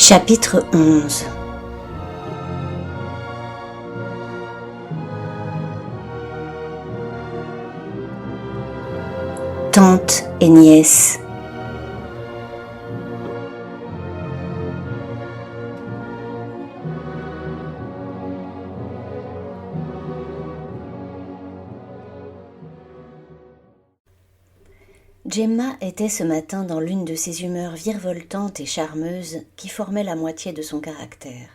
Chapitre 11. Tante et nièce. Gemma était ce matin dans l'une de ces humeurs virevoltantes et charmeuses qui formaient la moitié de son caractère.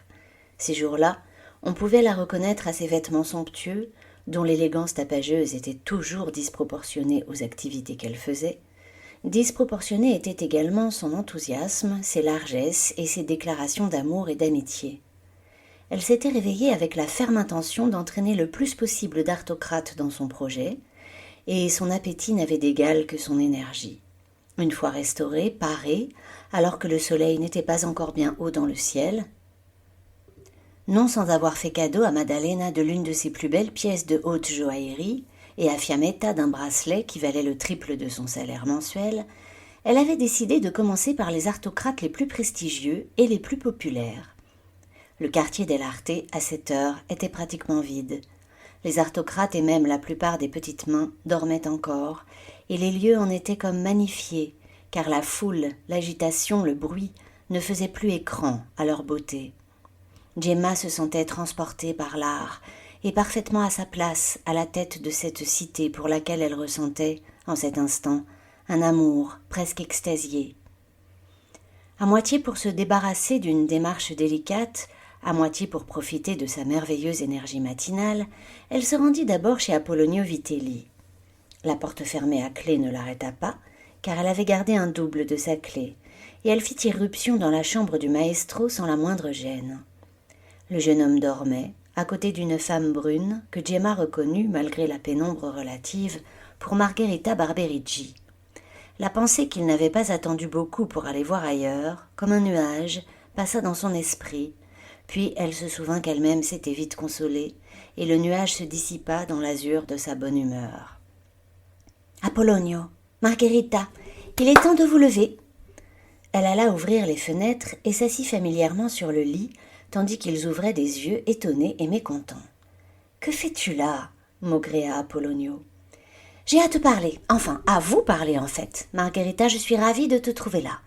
Ces jours-là, on pouvait la reconnaître à ses vêtements somptueux, dont l'élégance tapageuse était toujours disproportionnée aux activités qu'elle faisait. Disproportionné était également son enthousiasme, ses largesses et ses déclarations d'amour et d'amitié. Elle s'était réveillée avec la ferme intention d'entraîner le plus possible d'aristocrates dans son projet, et son appétit n'avait d'égal que son énergie. Une fois restaurée, parée, alors que le soleil n'était pas encore bien haut dans le ciel, non sans avoir fait cadeau à Maddalena de l'une de ses plus belles pièces de haute joaillerie et à Fiammetta d'un bracelet qui valait le triple de son salaire mensuel, elle avait décidé de commencer par les aristocrates les plus prestigieux et les plus populaires. Le quartier dell'Arte, à cette heure, était pratiquement vide. Les aristocrates et même la plupart des petites mains dormaient encore, et les lieux en étaient comme magnifiés, car la foule, l'agitation, le bruit ne faisaient plus écran à leur beauté. Gemma se sentait transportée par l'art, et parfaitement à sa place à la tête de cette cité pour laquelle elle ressentait, en cet instant, un amour presque extasié. À moitié pour se débarrasser d'une démarche délicate, à moitié pour profiter de sa merveilleuse énergie matinale, elle se rendit d'abord chez Apollonio Vitelli. La porte fermée à clé ne l'arrêta pas, car elle avait gardé un double de sa clé, et elle fit irruption dans la chambre du maestro sans la moindre gêne. Le jeune homme dormait, à côté d'une femme brune que Gemma reconnut, malgré la pénombre relative, pour Margherita Barberici. La pensée qu'il n'avait pas attendu beaucoup pour aller voir ailleurs, comme un nuage, passa dans son esprit. Puis elle se souvint qu'elle-même s'était vite consolée, et le nuage se dissipa dans l'azur de sa bonne humeur. « Apollonio, Margherita, il est temps de vous lever !» Elle alla ouvrir les fenêtres et s'assit familièrement sur le lit, tandis qu'ils ouvraient des yeux étonnés et mécontents. « Que fais-tu là ?» maugréa Apollonio. « J'ai à te parler, enfin, à vous parler en fait. Margherita, je suis ravie de te trouver là.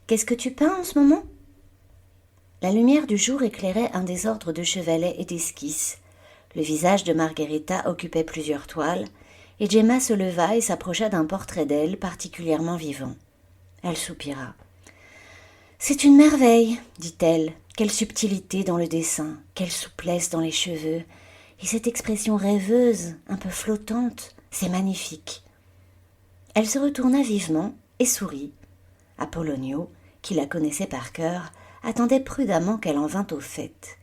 Qu'est-ce que tu peins en ce moment ?» La lumière du jour éclairait un désordre de chevalets et d'esquisses. Le visage de Margherita occupait plusieurs toiles, et Gemma se leva et s'approcha d'un portrait d'elle particulièrement vivant. Elle soupira. « C'est une merveille, dit-elle. Quelle subtilité dans le dessin, quelle souplesse dans les cheveux, et cette expression rêveuse, un peu flottante, c'est magnifique. » Elle se retourna vivement et sourit. Apollonio, qui la connaissait par cœur, attendait prudemment qu'elle en vînt au fait.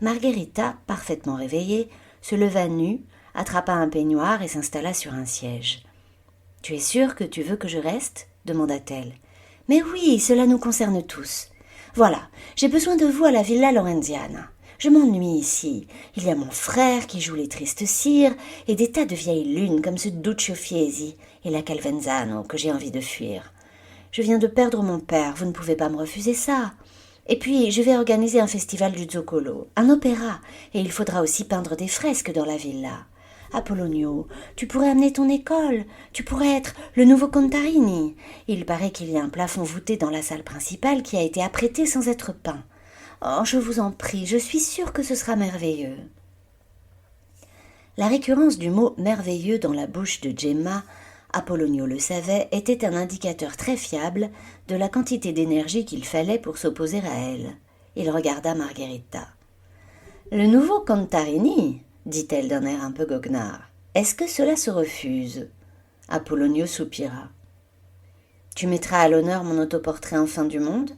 Margherita, parfaitement réveillée, se leva nue, attrapa un peignoir et s'installa sur un siège. « Tu es sûre que tu veux que je reste ?» demanda-t-elle. « Mais oui, cela nous concerne tous. Voilà, j'ai besoin de vous à la Villa Lorenziana. Je m'ennuie ici. Il y a mon frère qui joue les tristes cires et des tas de vieilles lunes comme ce Duccio Fiesi et la Calvenzano que j'ai envie de fuir. Je viens de perdre mon père, vous ne pouvez pas me refuser ça. Et puis, je vais organiser un festival du Zoccolo, un opéra, et il faudra aussi peindre des fresques dans la villa. Apollonio, tu pourrais amener ton école, tu pourrais être le nouveau Contarini. Il paraît qu'il y a un plafond voûté dans la salle principale qui a été apprêté sans être peint. Oh, je vous en prie, je suis sûre que ce sera merveilleux. » La récurrence du mot « merveilleux » dans la bouche de Gemma, Apollonio le savait, était un indicateur très fiable de la quantité d'énergie qu'il fallait pour s'opposer à elle. Il regarda Margherita. « Le nouveau Contarini ?» dit-elle d'un air un peu goguenard. « Est-ce que cela se refuse ?» Apollonio soupira. « Tu mettras à l'honneur mon autoportrait en fin du monde ?»«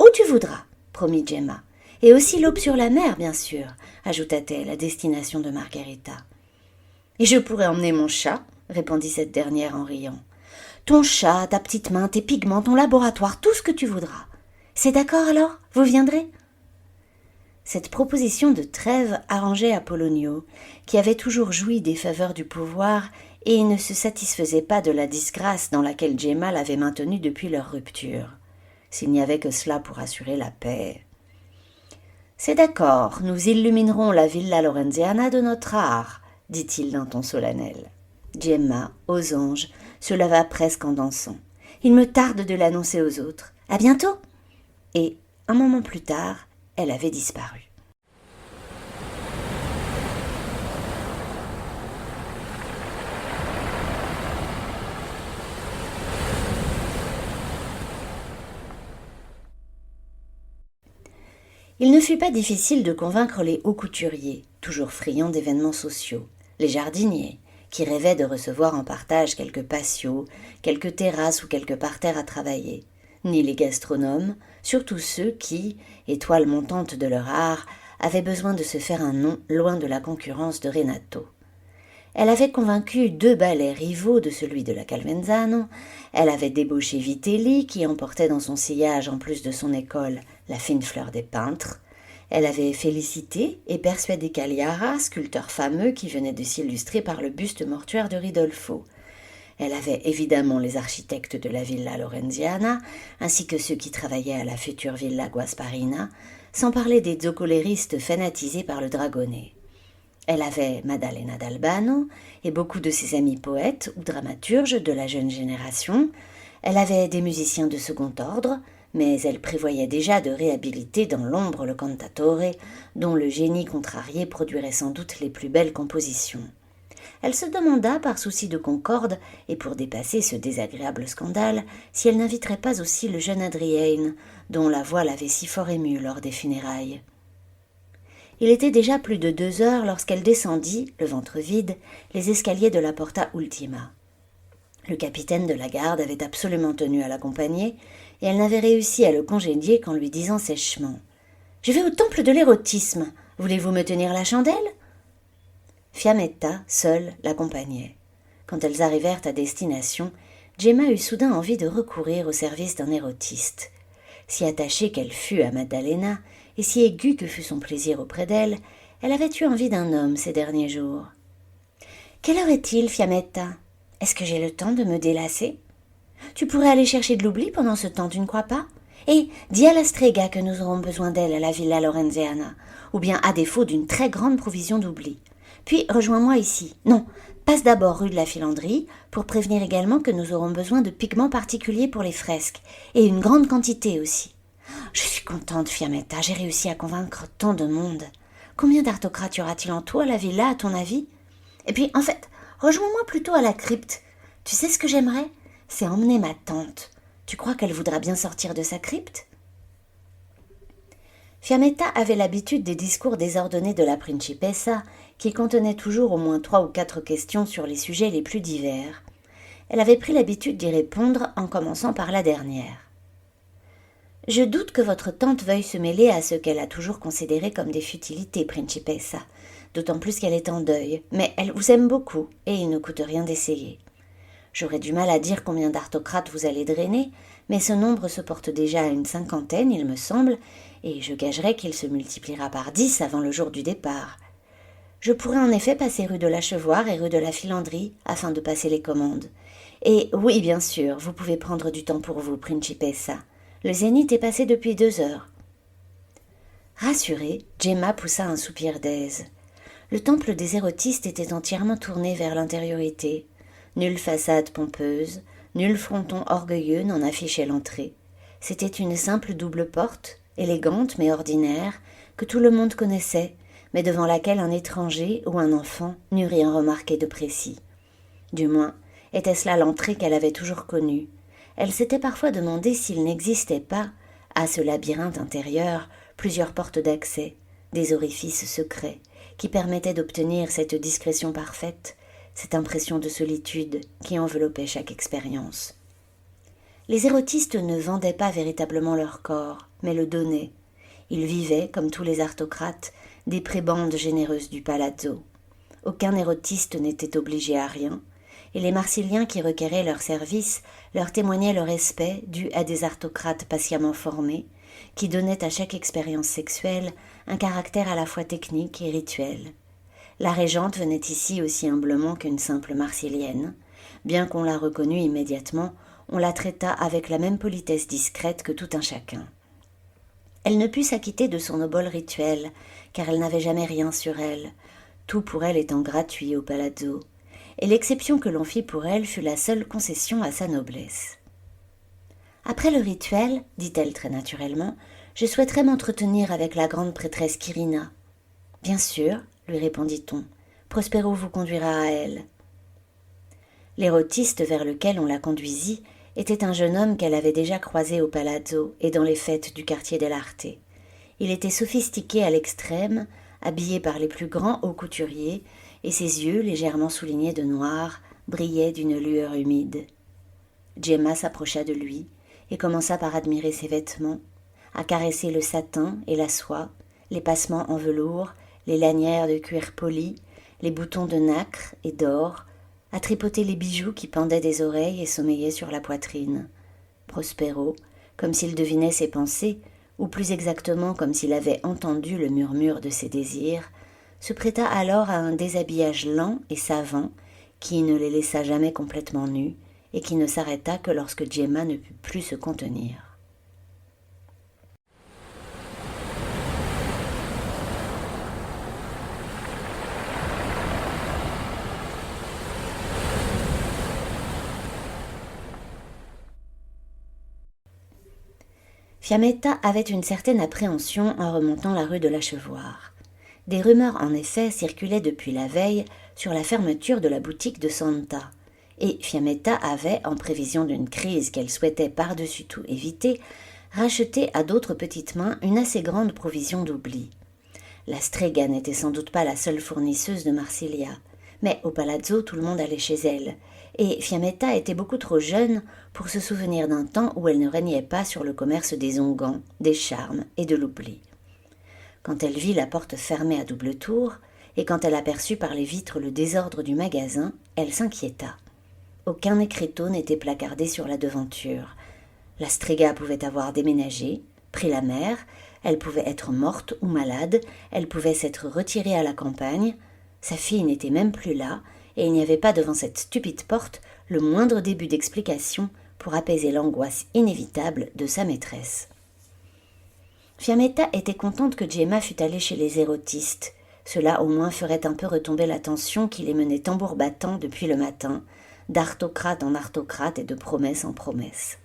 Où tu voudras, » promit Gemma. « Et aussi l'aube sur la mer, bien sûr, » ajouta-t-elle à destination de Margherita. « Et je pourrais emmener mon chat ?» répondit cette dernière en riant. « Ton chat, ta petite main, tes pigments, ton laboratoire, tout ce que tu voudras. C'est d'accord alors ? Vous viendrez ?» Cette proposition de trêve arrangeait Apollonio, qui avait toujours joui des faveurs du pouvoir et il ne se satisfaisait pas de la disgrâce dans laquelle Gemma l'avait maintenu depuis leur rupture. s'il n'y avait que cela pour assurer la paix. « C'est d'accord, nous illuminerons la Villa Lorenziana de notre art, dit-il d'un ton solennel. Gemma, aux anges, se leva presque en dansant. Il me tarde de l'annoncer aux autres. À bientôt! Et, un moment plus tard, elle avait disparu. Il ne fut pas difficile de convaincre les hauts couturiers, toujours friands d'événements sociaux, les jardiniers, qui rêvaient de recevoir en partage quelques patios, quelques terrasses ou quelques parterres à travailler, ni les gastronomes, surtout ceux qui, étoiles montantes de leur art, avaient besoin de se faire un nom loin de la concurrence de Renato. Elle avait convaincu 2 ballets rivaux de celui de la Calvenzano, elle avait débauché Vitelli, qui emportait dans son sillage, en plus de son école, la fine fleur des peintres, elle avait félicité et persuadé Cagliara, sculpteur fameux qui venait de s'illustrer par le buste mortuaire de Ridolfo. Elle avait évidemment les architectes de la Villa Lorenziana, ainsi que ceux qui travaillaient à la future Villa Guasparina, sans parler des zocoléristes fanatisés par le dragonnet. Elle avait Maddalena d'Albano et beaucoup de ses amis poètes ou dramaturges de la jeune génération. Elle avait des musiciens de second ordre, mais elle prévoyait déjà de réhabiliter dans l'ombre le cantatore, dont le génie contrarié produirait sans doute les plus belles compositions. Elle se demanda, par souci de concorde et pour dépasser ce désagréable scandale, si elle n'inviterait pas aussi le jeune Adrienne, dont la voix l'avait si fort émue lors des funérailles. Il était déjà plus de 2 heures lorsqu'elle descendit, le ventre vide, les escaliers de la Porta Ultima. Le capitaine de la garde avait absolument tenu à l'accompagner, et elle n'avait réussi à le congédier qu'en lui disant sèchement « Je vais au temple de l'érotisme. Voulez-vous me tenir la chandelle ?» Fiammetta, seule, l'accompagnait. Quand elles arrivèrent à destination, Gemma eut soudain envie de recourir au service d'un érotiste. Si attachée qu'elle fût à Maddalena, et si aiguë que fût son plaisir auprès d'elle, elle avait eu envie d'un homme ces derniers jours. « Quelle heure est-il, Fiammetta ? Est-ce que j'ai le temps de me délasser ? Tu pourrais aller chercher de l'oubli pendant ce temps, tu ne crois pas ? Et dis à la Strega que nous aurons besoin d'elle à la Villa Lorenziana, ou bien à défaut d'une très grande provision d'oubli. Puis rejoins-moi ici. Non, passe d'abord rue de la Filandrie, pour prévenir également que nous aurons besoin de pigments particuliers pour les fresques, et une grande quantité aussi. Je suis contente, Fiammetta, j'ai réussi à convaincre tant de monde. Combien d'artocrates y aura-t-il en tout à la villa, à ton avis ? Et puis, en fait, rejoins-moi plutôt à la crypte. Tu sais ce que j'aimerais ? C'est emmener ma tante. Tu crois qu'elle voudra bien sortir de sa crypte ? Fiammetta avait l'habitude des discours désordonnés de la principessa, qui contenaient toujours au moins 3 ou 4 questions sur les sujets les plus divers. Elle avait pris l'habitude d'y répondre en commençant par la dernière. « Je doute que votre tante veuille se mêler à ce qu'elle a toujours considéré comme des futilités, principessa, d'autant plus qu'elle est en deuil, mais elle vous aime beaucoup et il ne coûte rien d'essayer. J'aurais du mal à dire combien d'artocrates vous allez drainer, mais ce nombre se porte déjà à une 50aine, il me semble, et je gagerais qu'il se multipliera par 10 avant le jour du départ. Je pourrais en effet passer rue de l'Achevoire et rue de la Filandrie afin de passer les commandes. Et oui, bien sûr, vous pouvez prendre du temps pour vous, principessa. Le zénith est passé depuis 2 heures. » Rassurée, Gemma poussa un soupir d'aise. Le temple des érotistes était entièrement tourné vers l'intériorité. Nulle façade pompeuse, nul fronton orgueilleux n'en affichait l'entrée. C'était une simple double porte, élégante mais ordinaire, que tout le monde connaissait, mais devant laquelle un étranger ou un enfant n'eût rien remarqué de précis. Du moins, était-ce là l'entrée qu'elle avait toujours connue. Elle s'était parfois demandé s'il n'existait pas, à ce labyrinthe intérieur, plusieurs portes d'accès, des orifices secrets, qui permettaient d'obtenir cette discrétion parfaite, cette impression de solitude qui enveloppait chaque expérience. Les érotistes ne vendaient pas véritablement leur corps, mais le donnaient. Ils vivaient, comme tous les artocrates, des prébendes généreuses du palazzo. Aucun érotiste n'était obligé à rien, et les Marsiliens qui requéraient leurs services leur témoignaient le respect dû à des artocrates patiemment formés, qui donnaient à chaque expérience sexuelle un caractère à la fois technique et rituel. La régente venait ici aussi humblement qu'une simple Marsilienne. Bien qu'on la reconnût immédiatement, on la traita avec la même politesse discrète que tout un chacun. Elle ne put s'acquitter de son obole rituel, car elle n'avait jamais rien sur elle, tout pour elle étant gratuit au palazzo, et l'exception que l'on fit pour elle fut la seule concession à sa noblesse. « Après le rituel, dit-elle très naturellement, je souhaiterais m'entretenir avec la grande prêtresse Quirina. »« Bien sûr, lui répondit-on, Prospero vous conduira à elle. » L'érotiste vers lequel on la conduisit était un jeune homme qu'elle avait déjà croisé au palazzo et dans les fêtes du quartier dell'Arte. Il était sophistiqué à l'extrême, habillé par les plus grands hauts couturiers, et ses yeux, légèrement soulignés de noir, brillaient d'une lueur humide. Gemma s'approcha de lui et commença par admirer ses vêtements, à caresser le satin et la soie, les passements en velours, les lanières de cuir poli, les boutons de nacre et d'or, à tripoter les bijoux qui pendaient des oreilles et sommeillaient sur la poitrine. Prospero, comme s'il devinait ses pensées, ou plus exactement comme s'il avait entendu le murmure de ses désirs, se prêta alors à un déshabillage lent et savant qui ne les laissa jamais complètement nus et qui ne s'arrêta que lorsque Gemma ne put plus se contenir. Fiammetta avait une certaine appréhension en remontant la rue de l'Achevoire. Des rumeurs en effet circulaient depuis la veille sur la fermeture de la boutique de Santa, et Fiammetta avait, en prévision d'une crise qu'elle souhaitait par-dessus tout éviter, racheté à d'autres petites mains une assez grande provision d'oubli. La Strega n'était sans doute pas la seule fournisseuse de Marsiglia, mais au palazzo tout le monde allait chez elle, et Fiammetta était beaucoup trop jeune pour se souvenir d'un temps où elle ne régnait pas sur le commerce des onguents, des charmes et de l'oubli. Quand elle vit la porte fermée à double tour, et quand elle aperçut par les vitres le désordre du magasin, elle s'inquiéta. Aucun écriteau n'était placardé sur la devanture. La Strega pouvait avoir déménagé, pris la mer, elle pouvait être morte ou malade, elle pouvait s'être retirée à la campagne, sa fille n'était même plus là, et il n'y avait pas devant cette stupide porte le moindre début d'explication pour apaiser l'angoisse inévitable de sa maîtresse. Fiammetta était contente que Gemma fût allée chez les érotistes. Cela au moins ferait un peu retomber la tension qui les menait tambour battant depuis le matin, d'artocrate en artocrate et de promesse en promesse.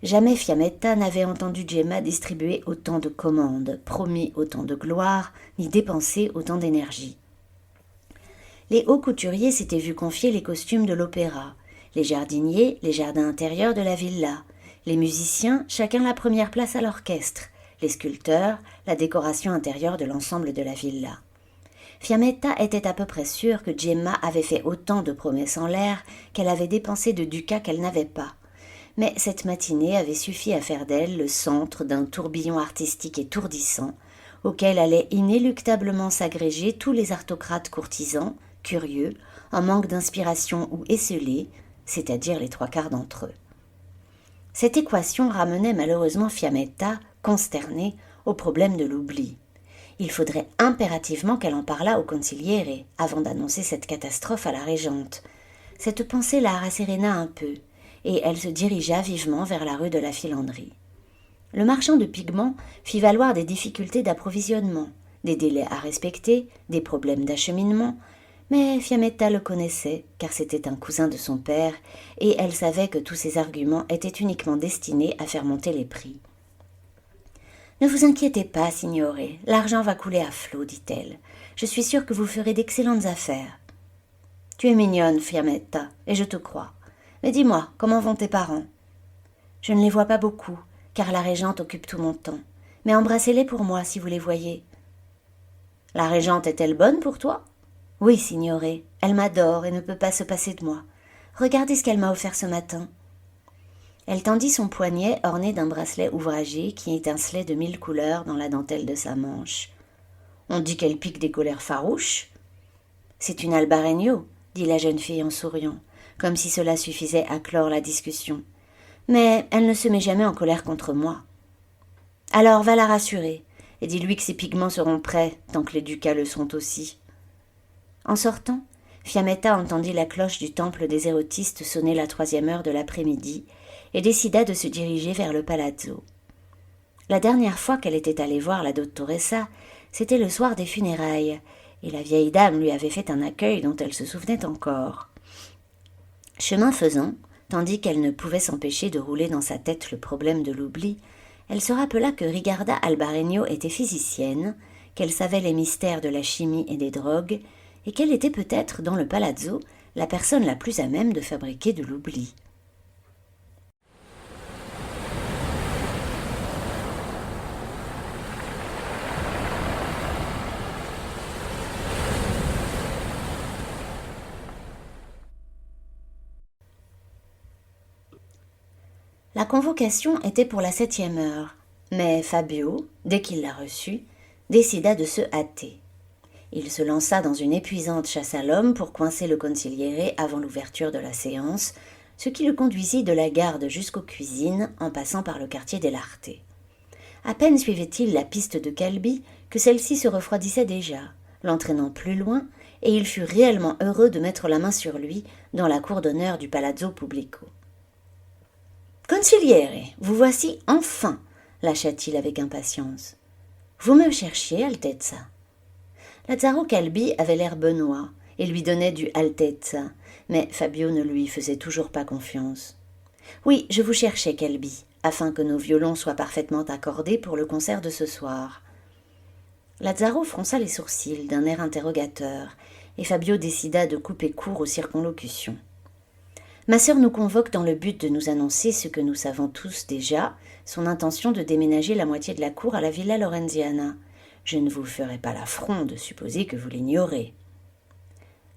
Jamais Fiammetta n'avait entendu Gemma distribuer autant de commandes, promis autant de gloire, ni dépensé autant d'énergie. Les hauts couturiers s'étaient vus confier les costumes de l'opéra, les jardiniers, les jardins intérieurs de la villa, les musiciens, chacun la première place à l'orchestre, les sculpteurs, la décoration intérieure de l'ensemble de la villa. Fiammetta était à peu près sûre que Gemma avait fait autant de promesses en l'air qu'elle avait dépensé de ducats qu'elle n'avait pas. Mais cette matinée avait suffi à faire d'elle le centre d'un tourbillon artistique étourdissant, auquel allaient inéluctablement s'agréger tous les artocrates courtisans, curieux, en manque d'inspiration ou esselés, c'est-à-dire les trois quarts d'entre eux. Cette équation ramenait malheureusement Fiammetta, consternée, au problème de l'oubli. Il faudrait impérativement qu'elle en parlât au consigliere avant d'annoncer cette catastrophe à la régente. Cette pensée la rasséréna un peu, et elle se dirigea vivement vers la rue de la Filandrie. Le marchand de pigments fit valoir des difficultés d'approvisionnement, des délais à respecter, des problèmes d'acheminement, mais Fiammetta le connaissait, car c'était un cousin de son père, et elle savait que tous ces arguments étaient uniquement destinés à faire monter les prix. « Ne vous inquiétez pas, signore, l'argent va couler à flot, dit-elle. Je suis sûre que vous ferez d'excellentes affaires. »« Tu es mignonne, Fiammetta, et je te crois. Mais dis-moi, comment vont tes parents ?»« Je ne les vois pas beaucoup, car la régente occupe tout mon temps. Mais embrassez-les pour moi, si vous les voyez. »« La régente est-elle bonne pour toi ?»« Oui, signore, elle m'adore et ne peut pas se passer de moi. Regardez ce qu'elle m'a offert ce matin. » Elle tendit son poignet orné d'un bracelet ouvragé qui étincelait de 1000 couleurs dans la dentelle de sa manche. « On dit qu'elle pique des colères farouches. »« C'est une Albarregno, » dit la jeune fille en souriant, comme si cela suffisait à clore la discussion. « Mais elle ne se met jamais en colère contre moi. »« Alors va la rassurer, et dis-lui que ses pigments seront prêts tant que les ducats le sont aussi. » En sortant, Fiammetta entendit la cloche du temple des érotistes sonner la 3e heure de l'après-midi et décida de se diriger vers le palazzo. La dernière fois qu'elle était allée voir la dottoressa, c'était le soir des funérailles, et la vieille dame lui avait fait un accueil dont elle se souvenait encore. Chemin faisant, tandis qu'elle ne pouvait s'empêcher de rouler dans sa tête le problème de l'oubli, elle se rappela que Rigarda Albareno était physicienne, qu'elle savait les mystères de la chimie et des drogues, et qu'elle était peut-être, dans le palazzo, la personne la plus à même de fabriquer de l'oubli. La convocation était pour la 7e heure, mais Fabio, dès qu'il la reçut, décida de se hâter. Il se lança dans une épuisante chasse à l'homme pour coincer le consigliere avant l'ouverture de la séance, ce qui le conduisit de la garde jusqu'aux cuisines en passant par le quartier des Lartés. À peine suivait-il la piste de Calbi que celle-ci se refroidissait déjà, l'entraînant plus loin, et il fut réellement heureux de mettre la main sur lui dans la cour d'honneur du Palazzo Pubblico. « Consigliere, vous voici enfin !» lâcha-t-il avec impatience. « Vous me cherchiez, Altezza ?» Lazzaro Calbi avait l'air benoît et lui donnait du Altezza, mais Fabio ne lui faisait toujours pas confiance. « Oui, je vous cherchais, Calbi, afin que nos violons soient parfaitement accordés pour le concert de ce soir. » Lazzaro fronça les sourcils d'un air interrogateur, et Fabio décida de couper court aux circonlocutions. Ma sœur nous convoque dans le but de nous annoncer ce que nous savons tous déjà, son intention de déménager la moitié de la cour à la Villa Lorenziana. Je ne vous ferai pas l'affront de supposer que vous l'ignorez.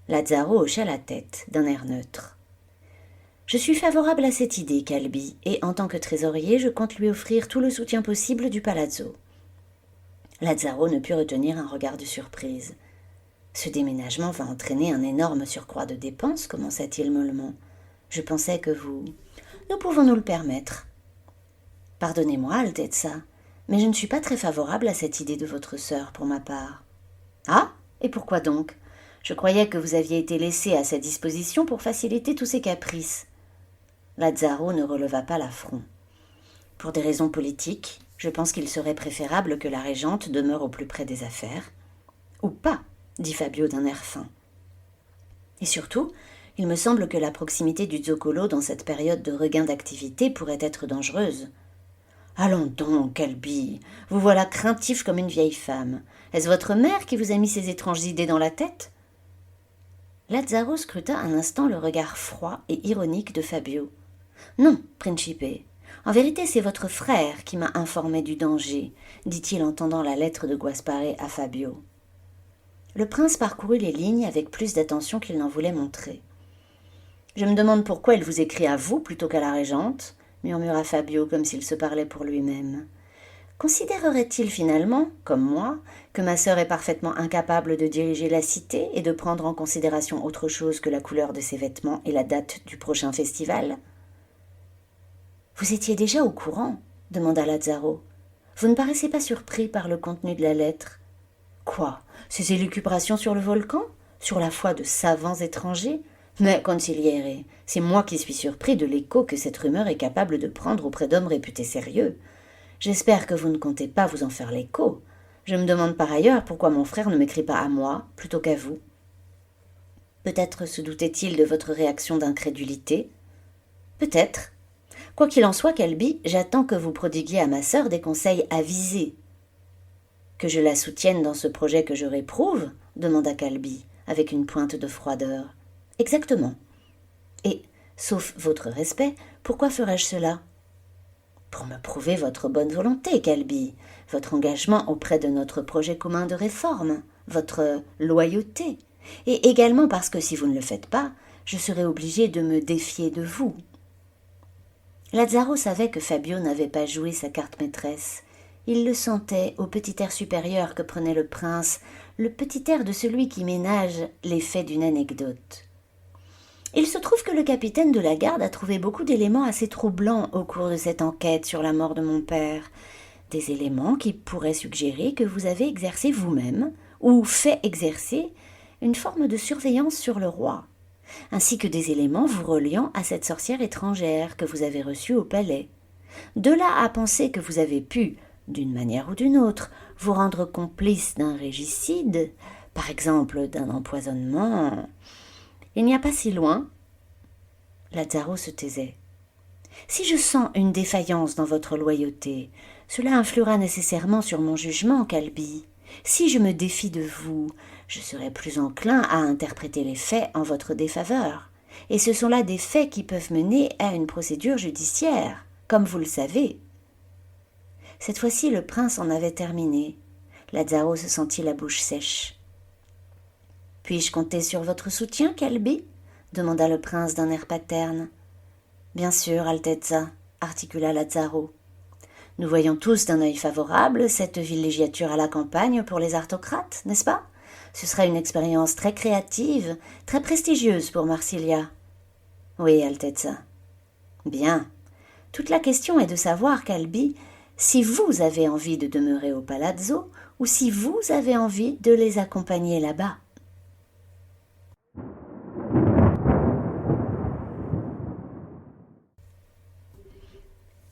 Lazzaro hocha la tête d'un air neutre. Je suis favorable à cette idée, Calbi, et en tant que trésorier, je compte lui offrir tout le soutien possible du palazzo. Lazzaro ne put retenir un regard de surprise. Ce déménagement va entraîner un énorme surcroît de dépenses, commença-t-il mollement. Je pensais que vous... Nous pouvons nous le permettre. Pardonnez-moi, Altezza, mais je ne suis pas très favorable à cette idée de votre sœur pour ma part. Ah, et pourquoi donc? Je croyais que vous aviez été laissé à sa disposition pour faciliter tous ses caprices. Lazzaro ne releva pas la front. Pour des raisons politiques, je pense qu'il serait préférable que la régente demeure au plus près des affaires. Ou pas, dit Fabio d'un air fin. Et surtout, il me semble que la proximité du Zoccolo dans cette période de regain d'activité pourrait être dangereuse. Allons donc, Calbi, vous voilà craintif comme une vieille femme. Est-ce votre mère qui vous a mis ces étranges idées dans la tête? Lazzaro scruta un instant le regard froid et ironique de Fabio. Non, Principe. En vérité, c'est votre frère qui m'a informé du danger, dit-il en tendant la lettre de Guaspare à Fabio. Le prince parcourut les lignes avec plus d'attention qu'il n'en voulait montrer. « Je me demande pourquoi il vous écrit à vous plutôt qu'à la régente, » murmura Fabio comme s'il se parlait pour lui-même. Considérerait-il finalement, comme moi, que ma sœur est parfaitement incapable de diriger la cité et de prendre en considération autre chose que la couleur de ses vêtements et la date du prochain festival? « Vous étiez déjà au courant ?» demanda Lazzaro. « Vous ne paraissez pas surpris par le contenu de la lettre. »« Quoi? Ces élucubrations sur le volcan? Sur la foi de savants étrangers? Mais, consigliere, c'est moi qui suis surpris de l'écho que cette rumeur est capable de prendre auprès d'hommes réputés sérieux. J'espère que vous ne comptez pas vous en faire l'écho. Je me demande par ailleurs pourquoi mon frère ne m'écrit pas à moi plutôt qu'à vous. Peut-être se doutait-il de votre réaction d'incrédulité? Peut-être. Quoi qu'il en soit, Calbi, j'attends que vous prodiguiez à ma sœur des conseils avisés. Que je la soutienne dans ce projet que je réprouve? Demanda Calbi, avec une pointe de froideur. Exactement. Et, sauf votre respect, pourquoi ferais-je cela? Pour me prouver votre bonne volonté, Calbi, votre engagement auprès de notre projet commun de réforme, votre loyauté, et également parce que si vous ne le faites pas, je serai obligé de me défier de vous. Lazzaro savait que Fabio n'avait pas joué sa carte maîtresse. Il le sentait au petit air supérieur que prenait le prince, le petit air de celui qui ménage l'effet d'une anecdote. Il se trouve que le capitaine de la garde a trouvé beaucoup d'éléments assez troublants au cours de cette enquête sur la mort de mon père. Des éléments qui pourraient suggérer que vous avez exercé vous-même, ou fait exercer, une forme de surveillance sur le roi, ainsi que des éléments vous reliant à cette sorcière étrangère que vous avez reçue au palais. De là à penser que vous avez pu, d'une manière ou d'une autre, vous rendre complice d'un régicide, par exemple d'un empoisonnement. Il n'y a pas si loin. Lazzaro se taisait. Si je sens une défaillance dans votre loyauté, cela influera nécessairement sur mon jugement, Calbi. Si je me défie de vous, je serai plus enclin à interpréter les faits en votre défaveur. Et ce sont là des faits qui peuvent mener à une procédure judiciaire, comme vous le savez. Cette fois-ci, le prince en avait terminé. Lazzaro se sentit la bouche sèche. « Puis-je compter sur votre soutien, Calbi ?» demanda le prince d'un air paterne. « Bien sûr, Altezza, » articula Lazzaro. « Nous voyons tous d'un œil favorable cette villégiature à la campagne pour les aristocrates, n'est-ce pas ? Ce sera une expérience très créative, très prestigieuse pour Marsilia. »« Oui, Altezza. »« Bien. Toute la question est de savoir, Calbi, si vous avez envie de demeurer au palazzo ou si vous avez envie de les accompagner là-bas. »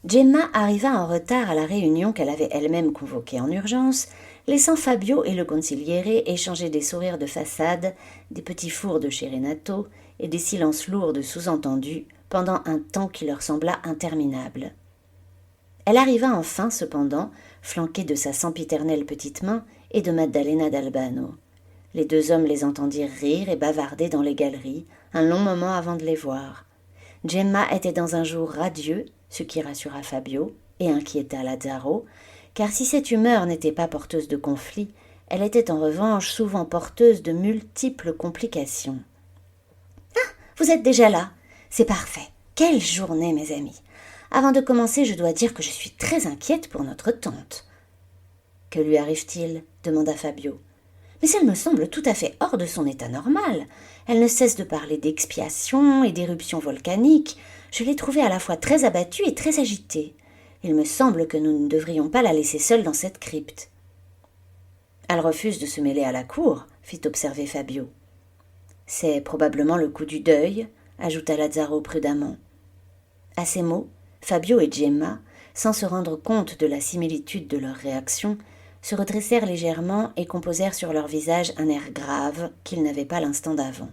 Gemma arriva en retard à la réunion qu'elle avait elle-même convoquée en urgence, laissant Fabio et le consigliere échanger des sourires de façade, des petits fours de chez Renato et des silences lourds de sous-entendus pendant un temps qui leur sembla interminable. Elle arriva enfin, cependant, flanquée de sa sempiternelle petite main et de Maddalena d'Albano. Les deux hommes les entendirent rire et bavarder dans les galeries, un long moment avant de les voir. Gemma était dans un jour radieux, ce qui rassura Fabio et inquiéta Lazzaro, car si cette humeur n'était pas porteuse de conflits, elle était en revanche souvent porteuse de multiples complications. « Ah, vous êtes déjà là. C'est parfait. Quelle journée, mes amis. Avant de commencer, je dois dire que je suis très inquiète pour notre tante. »« Que lui arrive-t-il » demanda Fabio. « Mais elle me semble tout à fait hors de son état normal. Elle ne cesse de parler d'expiation et d'éruptions volcaniques. Je l'ai trouvée à la fois très abattue et très agitée. Il me semble que nous ne devrions pas la laisser seule dans cette crypte. »« Elle refuse de se mêler à la cour, » fit observer Fabio. « C'est probablement le coup du deuil, » ajouta Lazzaro prudemment. À ces mots, Fabio et Gemma, sans se rendre compte de la similitude de leurs réactions, se redressèrent légèrement et composèrent sur leur visage un air grave qu'ils n'avaient pas l'instant d'avant.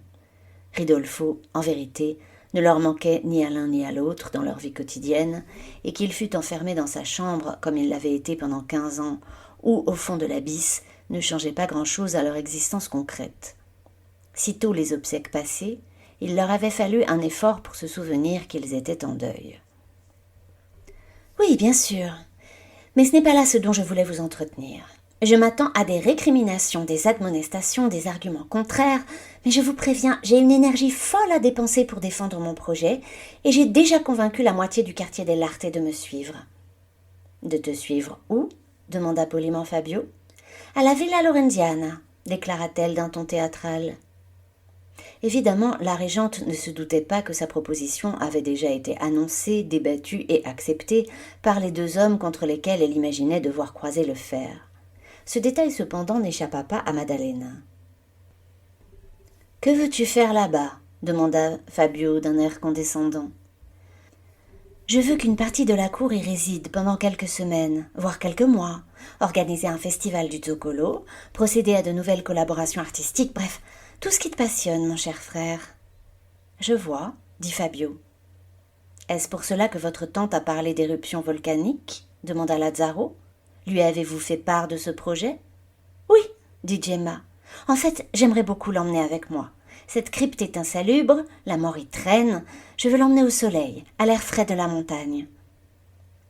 Ridolfo, en vérité, ne leur manquait ni à l'un ni à l'autre dans leur vie quotidienne, et qu'il fût enfermé dans sa chambre comme il l'avait été pendant 15 ans, ou au fond de l'abysse, ne changeait pas grand-chose à leur existence concrète. Sitôt les obsèques passées, il leur avait fallu un effort pour se souvenir qu'ils étaient en deuil. « Oui, bien sûr. Mais ce n'est pas là ce dont je voulais vous entretenir. Je m'attends à des récriminations, des admonestations, des arguments contraires, mais je vous préviens, j'ai une énergie folle à dépenser pour défendre mon projet, et j'ai déjà convaincu la moitié du quartier dell'Arte de me suivre. »« De te suivre où ?» demanda poliment Fabio. « À la Villa Lorenziana, » déclara-t-elle d'un ton théâtral. Évidemment, la régente ne se doutait pas que sa proposition avait déjà été annoncée, débattue et acceptée par les deux hommes contre lesquels elle imaginait devoir croiser le fer. Ce détail cependant n'échappa pas à Maddalena. « Que veux-tu faire là-bas » demanda Fabio d'un air condescendant. « Je veux qu'une partie de la cour y réside pendant quelques semaines, voire quelques mois, organiser un festival du Zoccolo, procéder à de nouvelles collaborations artistiques, bref, tout ce qui te passionne, mon cher frère. »« Je vois, » dit Fabio. « Est-ce pour cela que votre tante a parlé d'éruption volcanique » demanda Lazzaro. « Lui avez-vous fait part de ce projet ?»« Oui, » dit Gemma. « En fait, j'aimerais beaucoup l'emmener avec moi. Cette crypte est insalubre, la mort y traîne. Je veux l'emmener au soleil, à l'air frais de la montagne. »«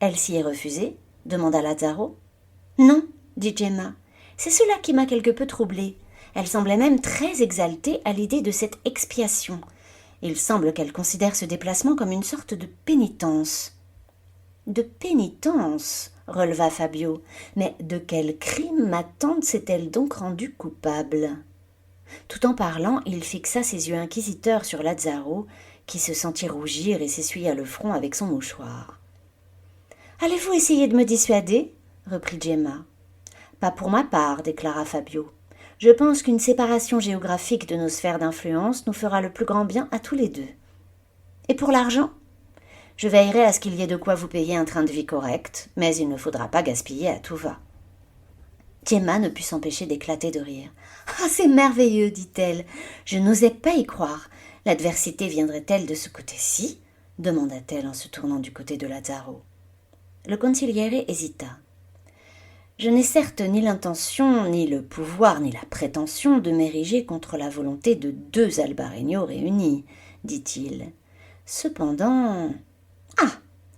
Elle s'y est refusée ?» demanda Lazzaro. « Non, » dit Gemma. « C'est cela qui m'a quelque peu troublée. Elle semblait même très exaltée à l'idée de cette expiation. Il semble qu'elle considère ce déplacement comme une sorte de pénitence. »« De pénitence ?» releva Fabio. « Mais de quel crime ma tante s'est-elle donc rendue coupable ?» Tout en parlant, il fixa ses yeux inquisiteurs sur Lazzaro, qui se sentit rougir et s'essuya le front avec son mouchoir. « Allez-vous essayer de me dissuader ?» reprit Gemma. « Pas pour ma part, » déclara Fabio. « Je pense qu'une séparation géographique de nos sphères d'influence nous fera le plus grand bien à tous les deux. Et pour l'argent ? Je veillerai à ce qu'il y ait de quoi vous payer un train de vie correct, mais il ne faudra pas gaspiller à tout va. » Gemma ne put s'empêcher d'éclater de rire. « Ah, c'est merveilleux, dit-elle. Je n'osais pas y croire. L'adversité viendrait-elle de ce côté-ci ?» demanda-t-elle en se tournant du côté de Lazzaro. Le consigliere hésita. « Je n'ai certes ni l'intention, ni le pouvoir, ni la prétention de m'ériger contre la volonté de 2 Albaregno réunis, dit-il. Cependant... »« Ah,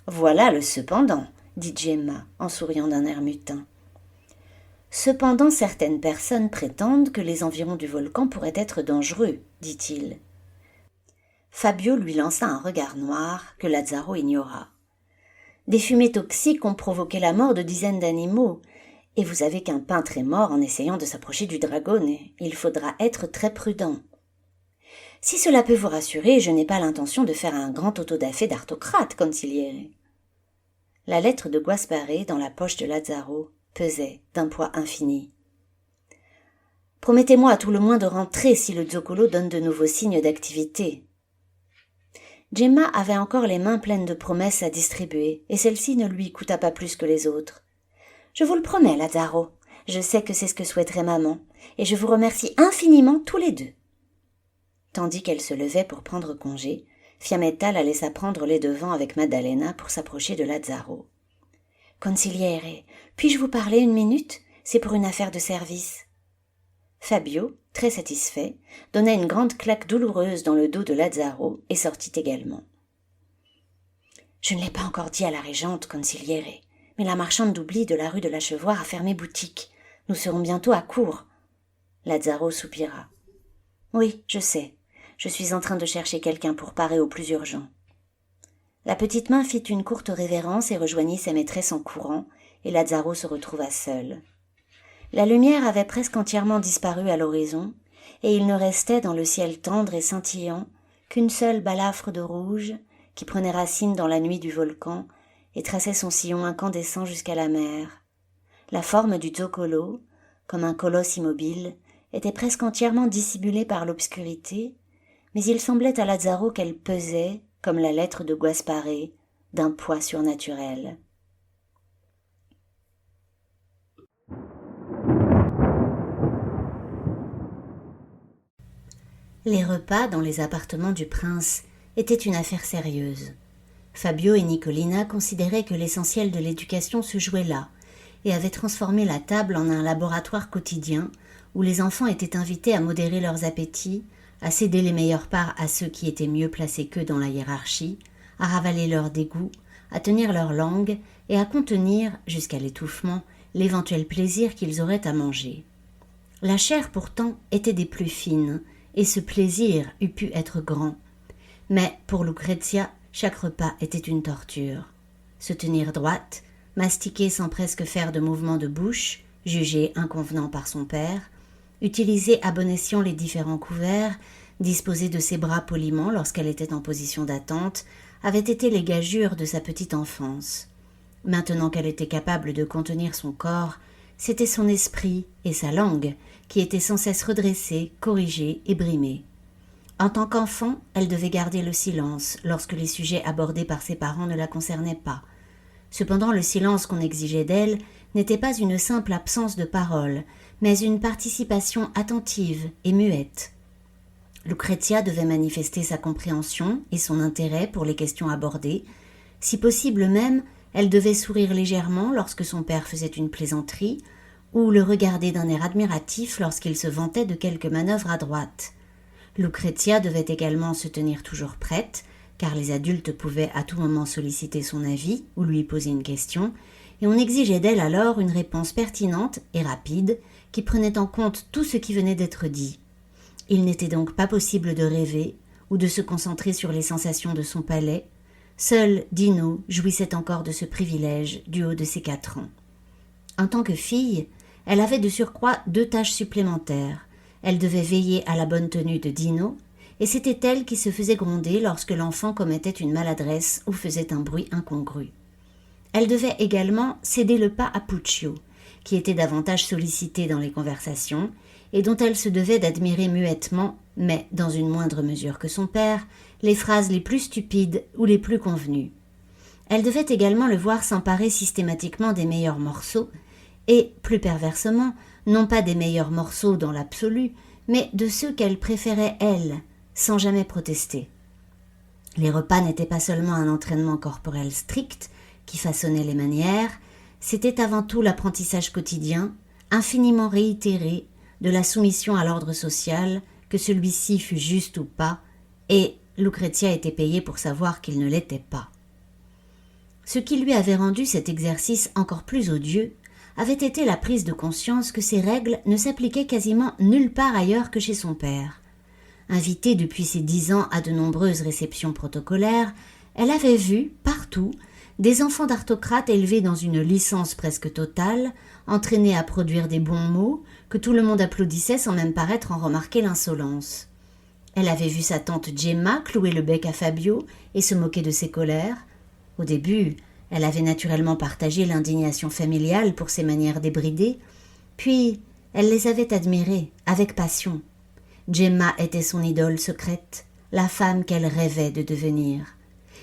voilà le cependant, dit Gemma en souriant d'un air mutin. Cependant, certaines personnes prétendent que les environs du volcan pourraient être dangereux, dit-il. Fabio lui lança un regard noir que Lazzaro ignora. Des fumées toxiques ont provoqué la mort de dizaines d'animaux, et vous savez qu'un peintre est mort en essayant de s'approcher du dragone. Il faudra être très prudent. Si cela peut vous rassurer, je n'ai pas l'intention de faire un grand autodafé d'artocrate, consigliere. La lettre de Guaspare dans la poche de Lazzaro pesait d'un poids infini. Promettez-moi à tout le moins de rentrer si le zoccolo donne de nouveaux signes d'activité. Gemma avait encore les mains pleines de promesses à distribuer, et celle-ci ne lui coûta pas plus que les autres. Je vous le promets, Lazzaro, je sais que c'est ce que souhaiterait maman, et je vous remercie infiniment tous les deux. Tandis qu'elle se levait pour prendre congé, Fiammetta la laissa prendre les devants avec Maddalena pour s'approcher de Lazzaro. « Consigliere, puis-je vous parler 1 minute ? C'est pour une affaire de service. » Fabio, très satisfait, donna une grande claque douloureuse dans le dos de Lazzaro et sortit également. « Je ne l'ai pas encore dit à la régente, consigliere, mais la marchande d'oubli de la rue de l'Achevoire a fermé boutique. Nous serons bientôt à court. » Lazzaro soupira. « Oui, je sais. Je suis en train de chercher quelqu'un pour parer au plus urgent. » La petite main fit une courte révérence et rejoignit sa maîtresse en courant, et Lazzaro se retrouva seul. La lumière avait presque entièrement disparu à l'horizon, et il ne restait dans le ciel tendre et scintillant qu'une seule balafre de rouge qui prenait racine dans la nuit du volcan et traçait son sillon incandescent jusqu'à la mer. La forme du zoccolo, comme un colosse immobile, était presque entièrement dissimulée par l'obscurité, mais il semblait à Lazzaro qu'elle pesait, comme la lettre de Guaspare, d'un poids surnaturel. Les repas dans les appartements du prince étaient une affaire sérieuse. Fabio et Nicolina considéraient que l'essentiel de l'éducation se jouait là, et avaient transformé la table en un laboratoire quotidien où les enfants étaient invités à modérer leurs appétits, à céder les meilleures parts à ceux qui étaient mieux placés qu'eux dans la hiérarchie, à ravaler leurs dégoûts, à tenir leur langue et à contenir, jusqu'à l'étouffement, l'éventuel plaisir qu'ils auraient à manger. La chair, pourtant, était des plus fines, et ce plaisir eût pu être grand. Mais, pour Lucrezia, chaque repas était une torture. Se tenir droite, mastiquer sans presque faire de mouvement de bouche, jugé inconvenant par son père, utiliser à bon escient les différents couverts, disposer de ses bras poliment lorsqu'elle était en position d'attente, avaient été les gageures de sa petite enfance. Maintenant qu'elle était capable de contenir son corps, c'était son esprit et sa langue qui étaient sans cesse redressés, corrigés et brimés. En tant qu'enfant, elle devait garder le silence lorsque les sujets abordés par ses parents ne la concernaient pas. Cependant, le silence qu'on exigeait d'elle n'était pas une simple absence de parole, mais une participation attentive et muette. Lucrezia devait manifester sa compréhension et son intérêt pour les questions abordées. Si possible même, elle devait sourire légèrement lorsque son père faisait une plaisanterie, ou le regarder d'un air admiratif lorsqu'il se vantait de quelque manœuvre à droite. Lucrezia devait également se tenir toujours prête, car les adultes pouvaient à tout moment solliciter son avis ou lui poser une question, et on exigeait d'elle alors une réponse pertinente et rapide qui prenait en compte tout ce qui venait d'être dit. Il n'était donc pas possible de rêver ou de se concentrer sur les sensations de son palais. Seul Dino jouissait encore de ce privilège du haut de ses 4 ans. En tant que fille, elle avait de surcroît 2 tâches supplémentaires. Elle devait veiller à la bonne tenue de Dino, et c'était elle qui se faisait gronder lorsque l'enfant commettait une maladresse ou faisait un bruit incongru. Elle devait également céder le pas à Puccio, qui était davantage sollicité dans les conversations et dont elle se devait d'admirer muettement, mais dans une moindre mesure que son père, les phrases les plus stupides ou les plus convenues. Elle devait également le voir s'emparer systématiquement des meilleurs morceaux, et, plus perversement, non pas des meilleurs morceaux dans l'absolu, mais de ceux qu'elle préférait elle, sans jamais protester. Les repas n'étaient pas seulement un entraînement corporel strict, qui façonnait les manières, c'était avant tout l'apprentissage quotidien, infiniment réitéré, de la soumission à l'ordre social, que celui-ci fût juste ou pas, et Lucrezia était payée pour savoir qu'il ne l'était pas. Ce qui lui avait rendu cet exercice encore plus odieux avait été la prise de conscience que ces règles ne s'appliquaient quasiment nulle part ailleurs que chez son père. Invitée depuis ses 10 ans à de nombreuses réceptions protocolaires, elle avait vu, partout, des enfants d'aristocrates élevés dans une licence presque totale, entraînés à produire des bons mots, que tout le monde applaudissait sans même paraître en remarquer l'insolence. Elle avait vu sa tante Gemma clouer le bec à Fabio et se moquer de ses colères. Au début, elle avait naturellement partagé l'indignation familiale pour ses manières débridées, puis elle les avait admirées avec passion. Gemma était son idole secrète, la femme qu'elle rêvait de devenir.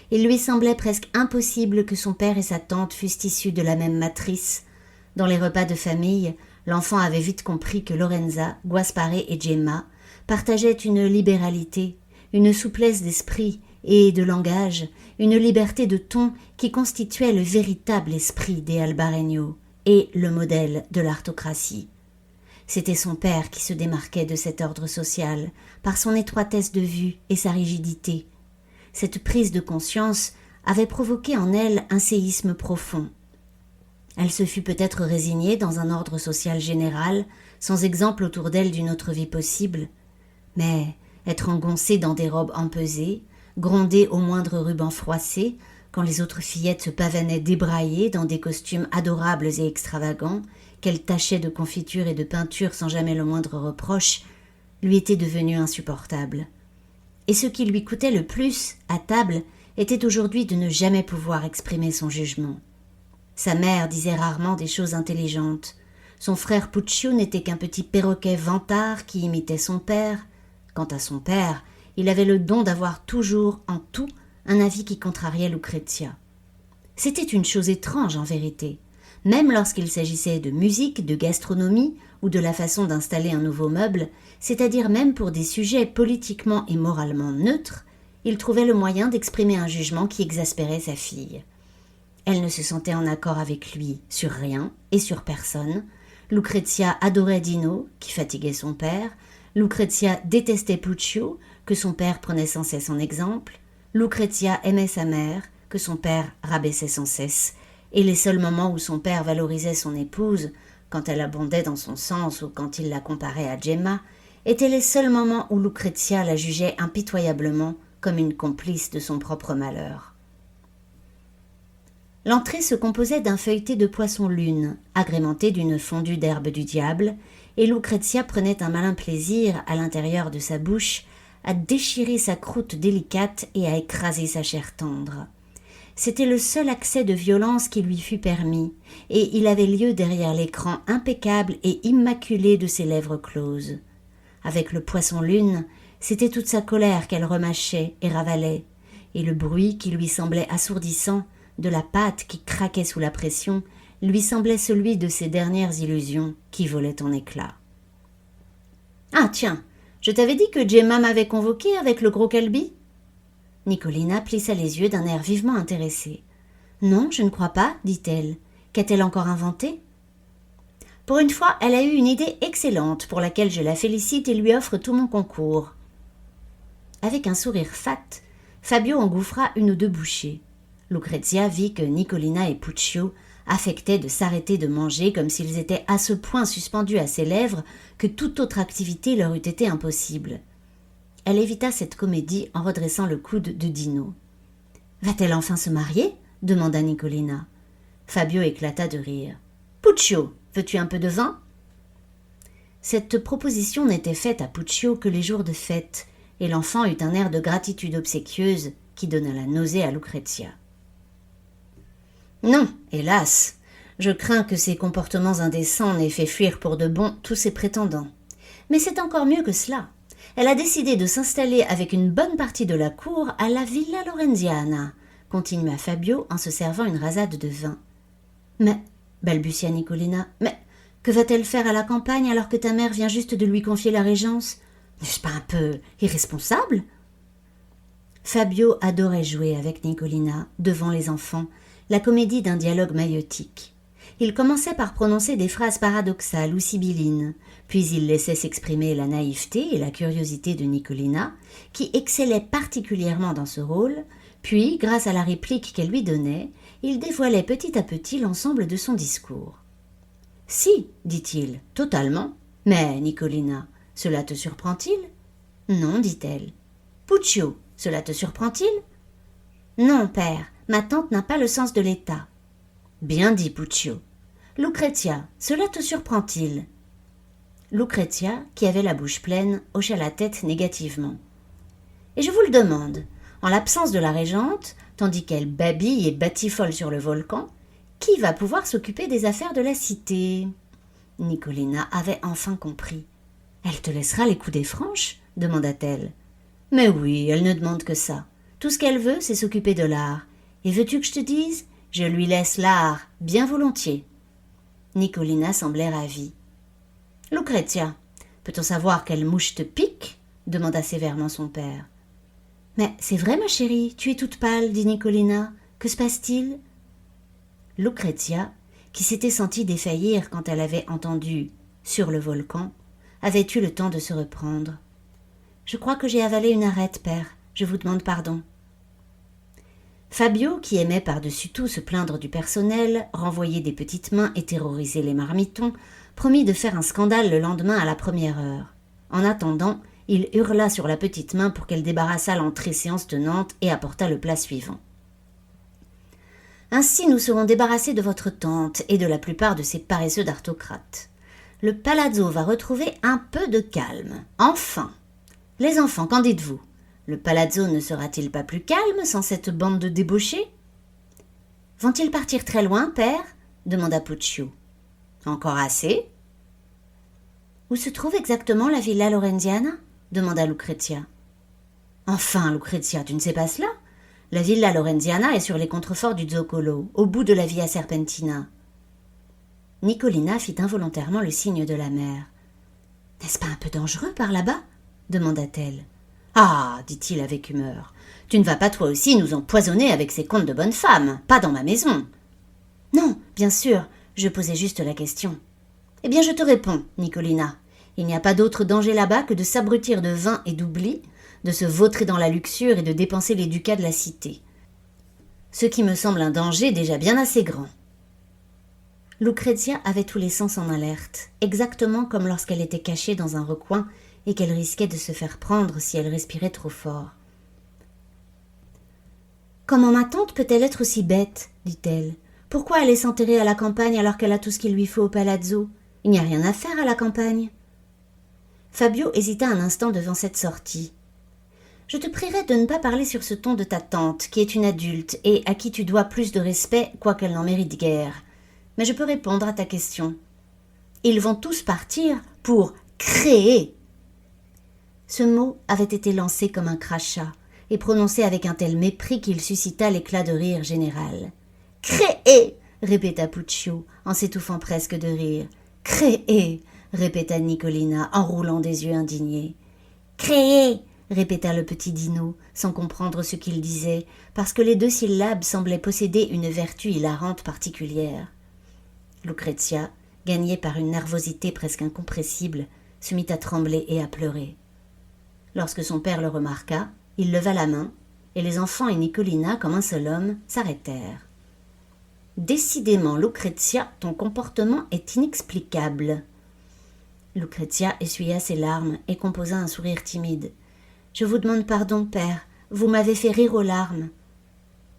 Il lui semblait presque impossible que son père et sa tante fussent issus de la même matrice. Dans les repas de famille, l'enfant avait vite compris que Lorenza, Guaspare et Gemma partageaient une libéralité, une souplesse d'esprit et de langage, une liberté de ton qui constituait le véritable esprit des Albarreño et le modèle de l'aristocratie. C'était son père qui se démarquait de cet ordre social par son étroitesse de vue et sa rigidité. Cette prise de conscience avait provoqué en elle un séisme profond. Elle se fût peut-être résignée dans un ordre social général, sans exemple autour d'elle d'une autre vie possible, mais être engoncée dans des robes empesées, gronder au moindre ruban froissé, quand les autres fillettes se pavanaient débraillées dans des costumes adorables et extravagants, qu'elles tachaient de confiture et de peinture sans jamais le moindre reproche, lui était devenu insupportable. Et ce qui lui coûtait le plus, à table, était aujourd'hui de ne jamais pouvoir exprimer son jugement. Sa mère disait rarement des choses intelligentes. Son frère Puccio n'était qu'un petit perroquet vantard qui imitait son père. Quant à son père, il avait le don d'avoir toujours, en tout, un avis qui contrariait Lucrezia. C'était une chose étrange en vérité. Même lorsqu'il s'agissait de musique, de gastronomie ou de la façon d'installer un nouveau meuble, c'est-à-dire même pour des sujets politiquement et moralement neutres, il trouvait le moyen d'exprimer un jugement qui exaspérait sa fille. Elle ne se sentait en accord avec lui sur rien et sur personne. Lucrezia adorait Dino, qui fatiguait son père. Lucrezia détestait Puccio, que son père prenait sans cesse en exemple. Lucrezia aimait sa mère, que son père rabaissait sans cesse. Et les seuls moments où son père valorisait son épouse, quand elle abondait dans son sens ou quand il la comparait à Gemma, étaient les seuls moments où Lucrezia la jugeait impitoyablement comme une complice de son propre malheur. L'entrée se composait d'un feuilleté de poisson-lune, agrémenté d'une fondue d'herbe du diable, et Lucrezia prenait un malin plaisir, à l'intérieur de sa bouche, à déchirer sa croûte délicate et à écraser sa chair tendre. C'était le seul accès de violence qui lui fût permis, et il avait lieu derrière l'écran impeccable et immaculé de ses lèvres closes. Avec le poisson-lune, c'était toute sa colère qu'elle remâchait et ravalait, et le bruit qui lui semblait assourdissant, de la pâte qui craquait sous la pression, lui semblait celui de ses dernières illusions qui volaient en éclats. « Ah tiens, je t'avais dit que Gemma m'avait convoqué avec le gros Calbi ?» Nicolina plissa les yeux d'un air vivement intéressé. « Non, je ne crois pas, dit-elle. Qu'a-t-elle encore inventé ?»« Pour une fois, elle a eu une idée excellente pour laquelle je la félicite et lui offre tout mon concours. » Avec un sourire fat, Fabio engouffra une ou deux bouchées. Lucrezia vit que Nicolina et Puccio affectaient de s'arrêter de manger comme s'ils étaient à ce point suspendus à ses lèvres que toute autre activité leur eût été impossible. Elle évita cette comédie en redressant le coude de Dino. « Va-t-elle enfin se marier ?» demanda Nicolina. Fabio éclata de rire. « Puccio, veux-tu un peu de vin ?» Cette proposition n'était faite à Puccio que les jours de fête, et l'enfant eut un air de gratitude obséquieuse qui donna la nausée à Lucrezia. « Non, hélas, je crains que ces comportements indécents n'aient fait fuir pour de bon tous ses prétendants. Mais c'est encore mieux que cela. Elle a décidé de s'installer avec une bonne partie de la cour à la Villa Lorenziana, continua Fabio en se servant une rasade de vin. Mais, balbutia Nicolina, mais que va-t-elle faire à la campagne alors que ta mère vient juste de lui confier la régence? N'est-ce pas un peu irresponsable? Fabio adorait jouer avec Nicolina, devant les enfants, la comédie d'un dialogue maïeutique. Il commençait par prononcer des phrases paradoxales ou sibyllines, puis il laissait s'exprimer la naïveté et la curiosité de Nicolina, qui excellait particulièrement dans ce rôle, puis, grâce à la réplique qu'elle lui donnait, il dévoilait petit à petit l'ensemble de son discours. « Si, dit-il, totalement. Mais, Nicolina, cela te surprend-il ?»« Non, dit-elle. »« Puccio, cela te surprend-il ?»« Non, père, ma tante n'a pas le sens de l'État. »« Bien dit, Puccio. »« Lucrezia, cela te surprend-il ?» Lucrezia, qui avait la bouche pleine, hocha la tête négativement. « Et je vous le demande, en l'absence de la régente, tandis qu'elle babille et batifole sur le volcan, qui va pouvoir s'occuper des affaires de la cité ?» Nicolina avait enfin compris. « Elle te laissera les coudées franches ?» demanda-t-elle. « Mais oui, elle ne demande que ça. Tout ce qu'elle veut, c'est s'occuper de l'art. Et veux-tu que je te dise? Je lui laisse l'art, bien volontiers. » Nicolina semblait ravie. « Lucrezia, peut-on savoir quelle mouche te pique ?» demanda sévèrement son père. « Mais c'est vrai, ma chérie, tu es toute pâle, dit Nicolina. Que se passe-t-il » Lucrezia, qui s'était sentie défaillir quand elle avait entendu « sur le volcan », avait eu le temps de se reprendre. « Je crois que j'ai avalé une arête, père. Je vous demande pardon. » Fabio, qui aimait par-dessus tout se plaindre du personnel, renvoyer des petites mains et terroriser les marmitons, promit de faire un scandale le lendemain à la première heure. En attendant, il hurla sur la petite main pour qu'elle débarrassât l'entrée séance tenante et apportât le plat suivant. « Ainsi nous serons débarrassés de votre tante et de la plupart de ces paresseux d'artocrates. Le palazzo va retrouver un peu de calme. Enfin! Les enfants, qu'en dites-vous? Le palazzo ne sera-t-il pas plus calme sans cette bande de débauchés ?»« Vont-ils partir très loin, père ?» demanda Puccio. « Encore assez. »« Où se trouve exactement la Villa Lorenziana ?» demanda Lucrezia. « Enfin, Lucrezia, tu ne sais pas cela? La Villa Lorenziana est sur les contreforts du Zoccolo, au bout de la Via Serpentina. » Nicolina fit involontairement le signe de la mer. « N'est-ce pas un peu dangereux par là-bas ?» demanda-t-elle. « Ah, dit-il avec humeur, tu ne vas pas toi aussi nous empoisonner avec ces contes de bonne femme, pas dans ma maison. »« Non, bien sûr, je posais juste la question. »« Eh bien, je te réponds, Nicolina. Il n'y a pas d'autre danger là-bas que de s'abrutir de vin et d'oubli, de se vautrer dans la luxure et de dépenser les ducats de la cité. Ce qui me semble un danger déjà bien assez grand. » Lucrezia avait tous les sens en alerte, exactement comme lorsqu'elle était cachée dans un recoin et qu'elle risquait de se faire prendre si elle respirait trop fort. « Comment ma tante peut-elle être aussi bête ?» dit-elle. « Pourquoi aller s'enterrer à la campagne alors qu'elle a tout ce qu'il lui faut au palazzo? Il n'y a rien à faire à la campagne. » Fabio hésita un instant devant cette sortie. « Je te prierai de ne pas parler sur ce ton de ta tante, qui est une adulte et à qui tu dois plus de respect, quoiqu'elle n'en mérite guère. Mais je peux répondre à ta question. Ils vont tous partir pour créer. » Ce mot avait été lancé comme un crachat et prononcé avec un tel mépris qu'il suscita l'éclat de rire général. « Créer !» répéta Puccio, en s'étouffant presque de rire. « Créer !» répéta Nicolina, en roulant des yeux indignés. « Créer !» répéta le petit Dino, sans comprendre ce qu'il disait, parce que les deux syllabes semblaient posséder une vertu hilarante particulière. Lucrezia, gagnée par une nervosité presque incompressible, se mit à trembler et à pleurer. Lorsque son père le remarqua, il leva la main, et les enfants et Nicolina, comme un seul homme, s'arrêtèrent. « Décidément, Lucrezia, ton comportement est inexplicable. » Lucrezia essuya ses larmes et composa un sourire timide. « Je vous demande pardon, père, vous m'avez fait rire aux larmes. »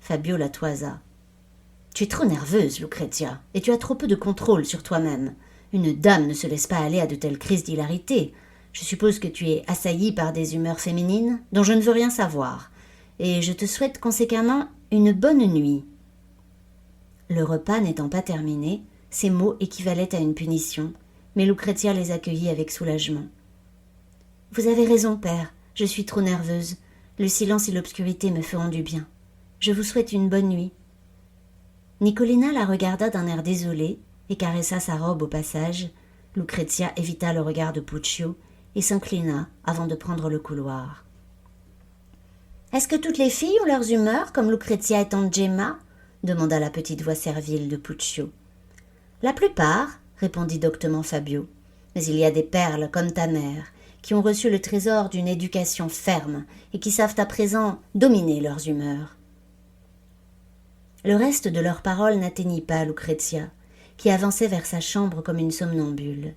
Fabio la toisa. « Tu es trop nerveuse, Lucrezia, et tu as trop peu de contrôle sur toi-même. Une dame ne se laisse pas aller à de telles crises d'hilarité. Je suppose que tu es assaillie par des humeurs féminines dont je ne veux rien savoir, et je te souhaite conséquemment une bonne nuit. » Le repas n'étant pas terminé, ces mots équivalaient à une punition, mais Lucrezia les accueillit avec soulagement. Vous avez raison, père, je suis trop nerveuse. Le silence et l'obscurité me feront du bien. Je vous souhaite une bonne nuit. » Nicolina la regarda d'un air désolé et caressa sa robe au passage. Lucrezia évita le regard de Puccio et s'inclina avant de prendre le couloir. « Est-ce que toutes les filles ont leurs humeurs, comme Lucrezia et tante Gemma ?» demanda la petite voix servile de Puccio. « La plupart, » répondit doctement Fabio, « mais il y a des perles comme ta mère, qui ont reçu le trésor d'une éducation ferme et qui savent à présent dominer leurs humeurs. » Le reste de leurs paroles n'atteignit pas Lucrezia, qui avançait vers sa chambre comme une somnambule.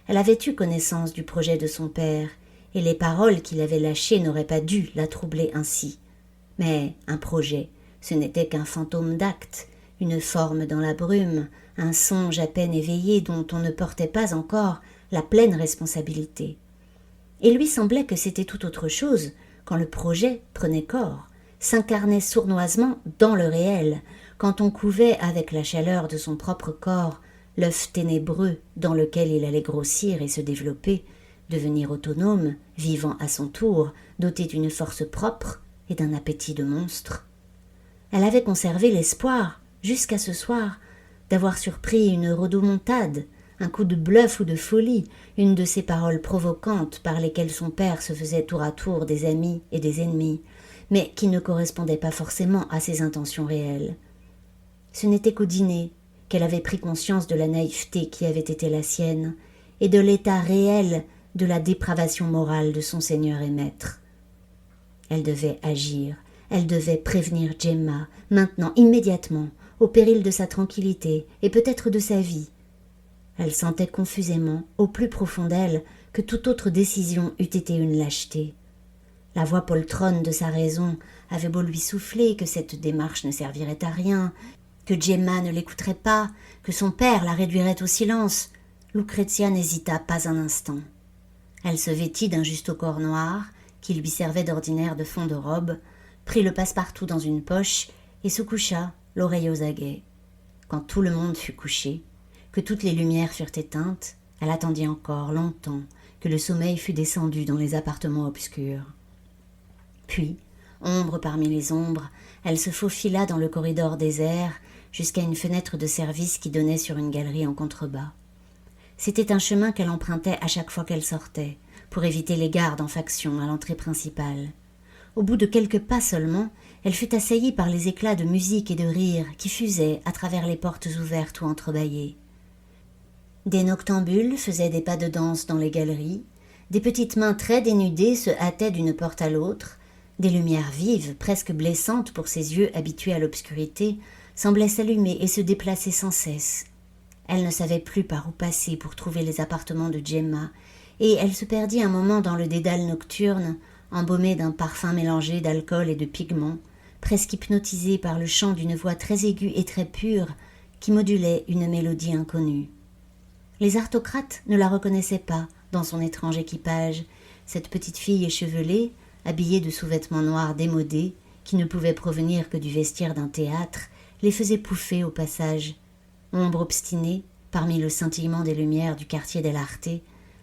Elle avait eu connaissance du projet de son père, et les paroles qu'il avait lâchées n'auraient pas dû la troubler ainsi. Mais un projet, ce n'était qu'un fantôme d'acte, une forme dans la brume, un songe à peine éveillé dont on ne portait pas encore la pleine responsabilité. Il lui semblait que c'était tout autre chose quand le projet prenait corps, s'incarnait sournoisement dans le réel, quand on couvait avec la chaleur de son propre corps l'œuf ténébreux dans lequel il allait grossir et se développer, devenir autonome, vivant à son tour, doté d'une force propre et d'un appétit de monstre. Elle avait conservé l'espoir, jusqu'à ce soir, d'avoir surpris une rodomontade, un coup de bluff ou de folie, une de ces paroles provocantes par lesquelles son père se faisait tour à tour des amis et des ennemis, mais qui ne correspondaient pas forcément à ses intentions réelles. Ce n'était qu'au dîner qu'elle avait pris conscience de la naïveté qui avait été la sienne et de l'état réel de la dépravation morale de son seigneur et maître. Elle devait agir, elle devait prévenir Gemma, maintenant, immédiatement, au péril de sa tranquillité et peut-être de sa vie. Elle sentait confusément, au plus profond d'elle, que toute autre décision eût été une lâcheté. La voix poltronne de sa raison avait beau lui souffler que cette démarche ne servirait à rien, que Gemma ne l'écouterait pas, que son père la réduirait au silence. Lucrezia n'hésita pas un instant. Elle se vêtit d'un justaucorps noir, qui lui servait d'ordinaire de fond de robe, prit le passe-partout dans une poche et se coucha, l'oreille aux aguets. Quand tout le monde fut couché, que toutes les lumières furent éteintes, elle attendit encore longtemps que le sommeil fût descendu dans les appartements obscurs. Puis, ombre parmi les ombres, elle se faufila dans le corridor désert jusqu'à une fenêtre de service qui donnait sur une galerie en contrebas. C'était un chemin qu'elle empruntait à chaque fois qu'elle sortait, pour éviter les gardes en faction à l'entrée principale. Au bout de quelques pas seulement, elle fut assaillie par les éclats de musique et de rire qui fusaient à travers les portes ouvertes ou entrebâillées. Des noctambules faisaient des pas de danse dans les galeries, des petites mains très dénudées se hâtaient d'une porte à l'autre, des lumières vives, presque blessantes pour ses yeux habitués à l'obscurité, semblaient s'allumer et se déplacer sans cesse. Elle ne savait plus par où passer pour trouver les appartements de Gemma, et elle se perdit un moment dans le dédale nocturne, embaumée d'un parfum mélangé d'alcool et de pigments, presque hypnotisée par le chant d'une voix très aiguë et très pure qui modulait une mélodie inconnue. Les aristocrates ne la reconnaissaient pas dans son étrange équipage, cette petite fille échevelée, habillée de sous-vêtements noirs démodés, qui ne pouvaient provenir que du vestiaire d'un théâtre, les faisait pouffer au passage. Ombre obstinée, parmi le scintillement des lumières du quartier del Arte,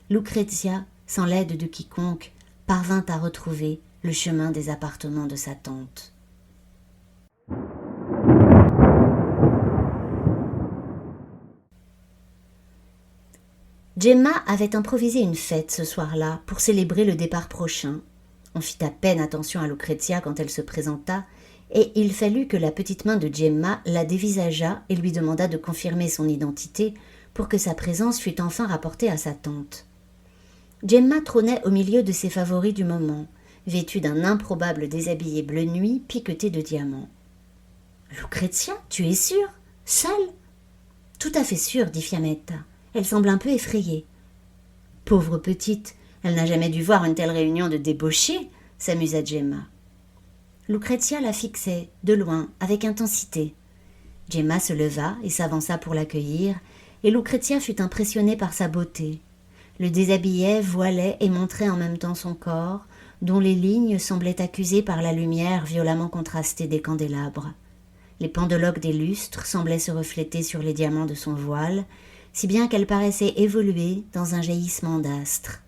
Lucrezia, sans l'aide de quiconque, parvint à retrouver le chemin des appartements de sa tante. Gemma avait improvisé une fête ce soir-là pour célébrer le départ prochain. On fit à peine attention à Lucrezia quand elle se présenta, et il fallut que la petite main de Gemma la dévisageât et lui demanda de confirmer son identité pour que sa présence fût enfin rapportée à sa tante. Gemma trônait au milieu de ses favoris du moment, vêtue d'un improbable déshabillé bleu nuit piqueté de diamants. « Lucrezia, tu es sûre? Seule ?»« Tout à fait sûre, dit Fiammetta. Elle semble un peu effrayée. »« Pauvre petite, elle n'a jamais dû voir une telle réunion de débauchés, » s'amusa Gemma. Lucrezia la fixait, de loin, avec intensité. Gemma se leva et s'avança pour l'accueillir, et Lucrezia fut impressionnée par sa beauté. Le déshabillait, voilait et montrait en même temps son corps, dont les lignes semblaient accusées par la lumière violemment contrastée des candélabres. Les pendeloques des lustres semblaient se refléter sur les diamants de son voile, si bien qu'elle paraissait évoluer dans un jaillissement d'astres.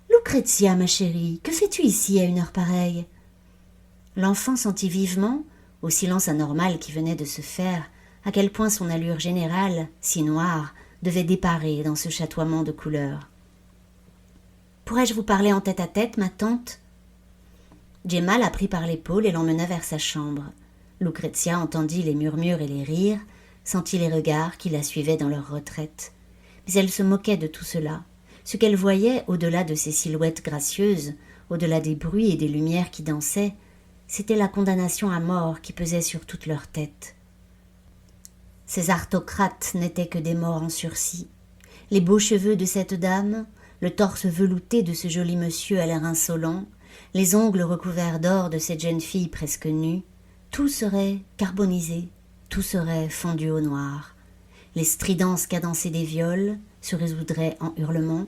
Lucrezia, ma chérie, que fais-tu ici à une heure pareille ?» L'enfant sentit vivement, au silence anormal qui venait de se faire, à quel point son allure générale, si noire, devait déparer dans ce chatoiement de couleurs. « Pourrais-je vous parler en tête-à-tête, ma tante ?» Gemma la prit par l'épaule et l'emmena vers sa chambre. Lucrezia entendit les murmures et les rires, sentit les regards qui la suivaient dans leur retraite. Mais elle se moquait de tout cela. Ce qu'elle voyait, au-delà de ces silhouettes gracieuses, au-delà des bruits et des lumières qui dansaient, c'était la condamnation à mort qui pesait sur toute leur tête. Ces aristocrates n'étaient que des morts en sursis. Les beaux cheveux de cette dame, le torse velouté de ce joli monsieur à l'air insolent, les ongles recouverts d'or de cette jeune fille presque nue, tout serait carbonisé, tout serait fondu au noir. Les stridences cadencées des viols se résoudraient en hurlements,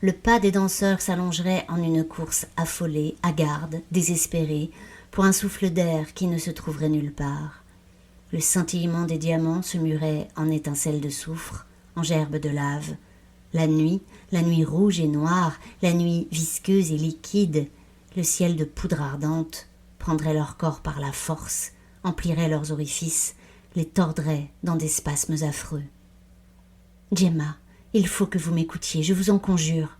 le pas des danseurs s'allongerait en une course affolée, hagarde, désespérée, pour un souffle d'air qui ne se trouverait nulle part. Le scintillement des diamants se murait en étincelles de soufre, en gerbes de lave. La nuit rouge et noire, la nuit visqueuse et liquide, le ciel de poudre ardente, prendrait leur corps par la force, emplirait leurs orifices, les tordrait dans des spasmes affreux. « Gemma, il faut que vous m'écoutiez, je vous en conjure. »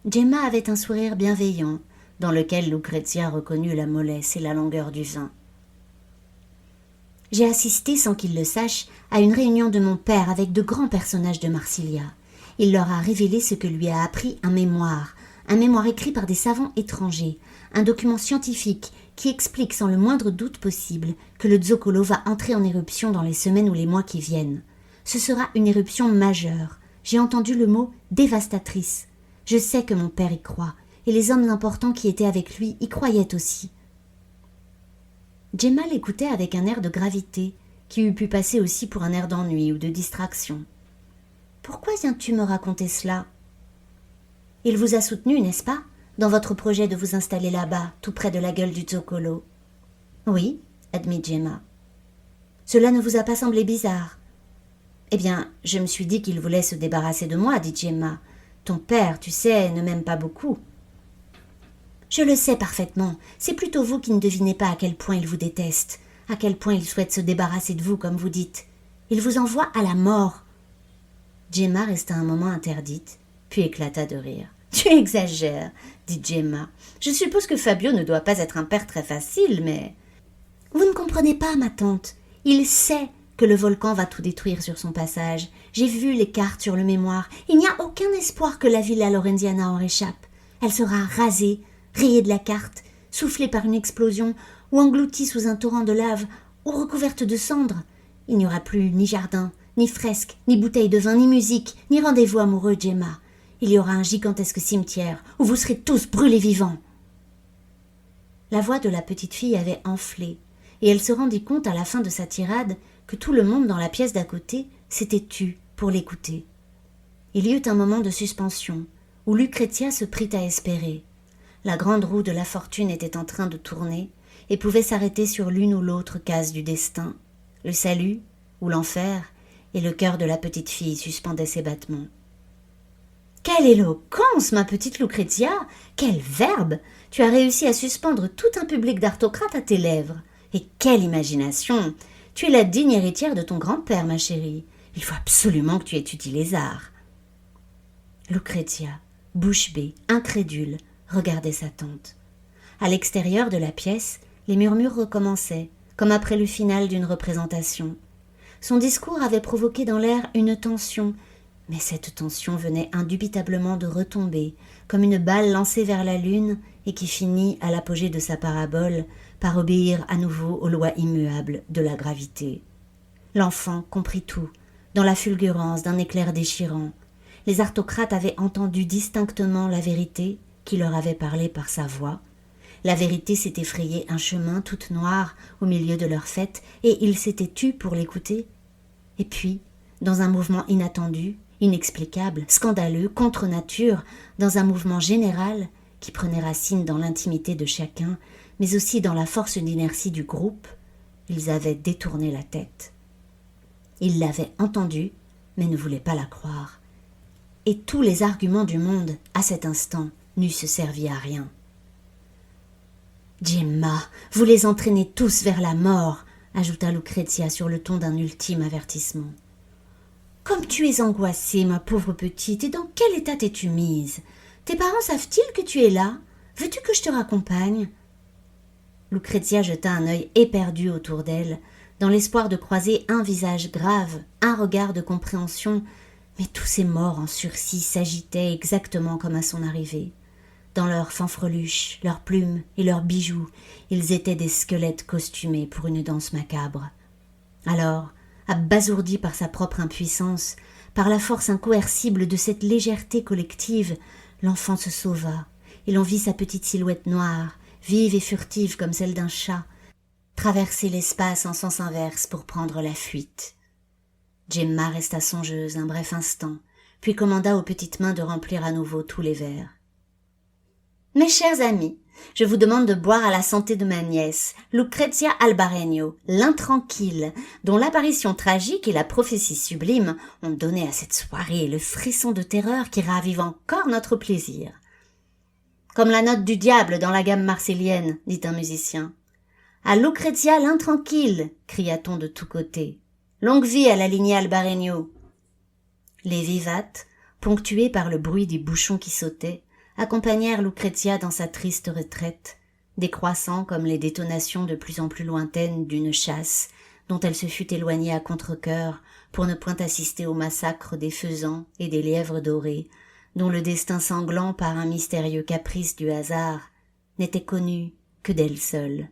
Gemma avait un sourire bienveillant, dans lequel Lucrezia reconnut la mollesse et la langueur du vin. « J'ai assisté, sans qu'il le sache, à une réunion de mon père avec de grands personnages de Marsilia. Il leur a révélé ce que lui a appris un mémoire écrit par des savants étrangers, un document scientifique qui explique sans le moindre doute possible que le Zoccolo va entrer en éruption dans les semaines ou les mois qui viennent. Ce sera une éruption majeure. J'ai entendu le mot « dévastatrice ». Je sais que mon père y croit, et les hommes importants qui étaient avec lui y croyaient aussi. Gemma l'écoutait avec un air de gravité, qui eût pu passer aussi pour un air d'ennui ou de distraction. « Pourquoi viens-tu me raconter cela ?»« Il vous a soutenu, n'est-ce pas, dans votre projet de vous installer là-bas, tout près de la gueule du Zoccolo ?»« Oui, » admit Gemma. « Cela ne vous a pas semblé bizarre ?»« Eh bien, je me suis dit qu'il voulait se débarrasser de moi, » dit Gemma. « Ton père, tu sais, ne m'aime pas beaucoup. » « Je le sais parfaitement. C'est plutôt vous qui ne devinez pas à quel point il vous déteste, à quel point il souhaite se débarrasser de vous, comme vous dites. Il vous envoie à la mort. » Gemma resta un moment interdite, puis éclata de rire. « Tu exagères, » dit Gemma. « Je suppose que Fabio ne doit pas être un père très facile, mais... »« Vous ne comprenez pas, ma tante. Il sait que le volcan va tout détruire sur son passage. J'ai vu les cartes sur le mémoire. Il n'y a aucun espoir que la villa Lorenziana en réchappe. Elle sera rasée, rayée de la carte, soufflée par une explosion, ou engloutie sous un torrent de lave, ou recouverte de cendres. Il n'y aura plus ni jardin, ni fresque, ni bouteille de vin, ni musique, ni rendez-vous amoureux, Gemma. Il y aura un gigantesque cimetière, où vous serez tous brûlés vivants. » La voix de la petite fille avait enflé, et elle se rendit compte à la fin de sa tirade que tout le monde dans la pièce d'à côté s'était tu pour l'écouter. Il y eut un moment de suspension, où Lucrezia se prit à espérer. La grande roue de la fortune était en train de tourner et pouvait s'arrêter sur l'une ou l'autre case du destin, le salut ou l'enfer, et le cœur de la petite fille suspendait ses battements. « Quelle éloquence, ma petite Lucrezia! Quel verbe! Tu as réussi à suspendre tout un public d'aristocrates à tes lèvres. Et quelle imagination! Tu es la digne héritière de ton grand-père, ma chérie. Il faut absolument que tu étudies les arts. » Lucrezia, bouche bée, incrédule, regardait sa tante. À l'extérieur de la pièce, les murmures recommençaient, comme après le final d'une représentation. Son discours avait provoqué dans l'air une tension, mais cette tension venait indubitablement de retomber, comme une balle lancée vers la lune et qui finit, à l'apogée de sa parabole, par obéir à nouveau aux lois immuables de la gravité. L'enfant comprit tout, dans la fulgurance d'un éclair déchirant. Les aristocrates avaient entendu distinctement la vérité, qui leur avait parlé par sa voix. La vérité s'était frayé un chemin toute noire au milieu de leur fête, et ils s'étaient tus pour l'écouter. Et puis, dans un mouvement inattendu, inexplicable, scandaleux, contre nature, dans un mouvement général qui prenait racine dans l'intimité de chacun, mais aussi dans la force d'inertie du groupe, ils avaient détourné la tête. Ils l'avaient entendue, mais ne voulaient pas la croire. et tous les arguments du monde, à cet instant, n'eussent servi à rien. « Gemma, vous les entraînez tous vers la mort !» ajouta Lucrezia sur le ton d'un ultime avertissement. « Comme tu es angoissée, ma pauvre petite, et dans quel état t'es-tu mise? Tes parents savent-ils que tu es là? Veux-tu que je te raccompagne ?» Lucrezia jeta un œil éperdu autour d'elle, dans l'espoir de croiser un visage grave, un regard de compréhension, mais tous ces morts en sursis s'agitaient exactement comme à son arrivée. Dans leurs fanfreluches, leurs plumes et leurs bijoux, ils étaient des squelettes costumés pour une danse macabre. Alors, abasourdi par sa propre impuissance, par la force incoercible de cette légèreté collective, l'enfant se sauva, et l'on vit sa petite silhouette noire, vive et furtive comme celle d'un chat, traverser l'espace en sens inverse pour prendre la fuite. Gemma resta songeuse un bref instant, puis commanda aux petites mains de remplir à nouveau tous les verres. « Mes chers amis, je vous demande de boire à la santé de ma nièce, Lucrezia Albareno, l'intranquille, dont l'apparition tragique et la prophétie sublime ont donné à cette soirée le frisson de terreur qui ravive encore notre plaisir. » « Comme la note du diable dans la gamme marsélienne, dit un musicien. « À Lucrezia l'intranquille » cria-t-on de tous côtés. « Longue vie à la lignée Albareno » Les vivates, ponctuées par le bruit des bouchons qui sautaient, accompagnèrent Lucrezia dans sa triste retraite, décroissant comme les détonations de plus en plus lointaines d'une chasse dont elle se fût éloignée à contre-cœur pour ne point assister au massacre des faisans et des lièvres dorés, dont le destin sanglant par un mystérieux caprice du hasard n'était connu que d'elle seule.